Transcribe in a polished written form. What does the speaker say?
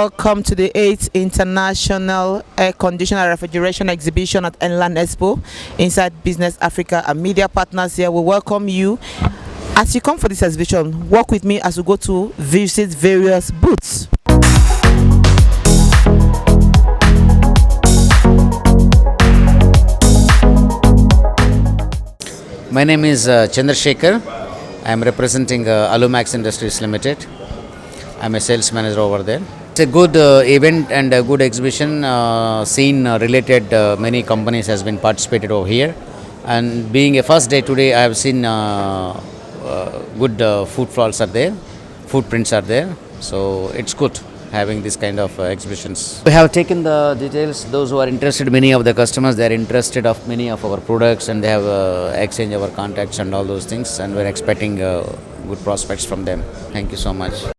welcome to the 8th International Air Conditioner and Refrigeration Exhibition at ELANEXPO inside Business Africa and media partners here. We welcome you. As you come for this exhibition, walk with me as we go to visit various booths. My name is Chandrasekhar. I am representing Alumax Industries Limited. I am a sales manager over there. It's a good event and a good exhibition. Seen related many companies has been participated over here. And being a first day today, I have seen good footfalls are there, footprints are there. So it's good having this kind of exhibitions. We have taken the details. Those who are interested, many of the customers, they are interested of many of our products and they have exchanged our contacts and all those things. And we're expecting good prospects from them. Thank you so much.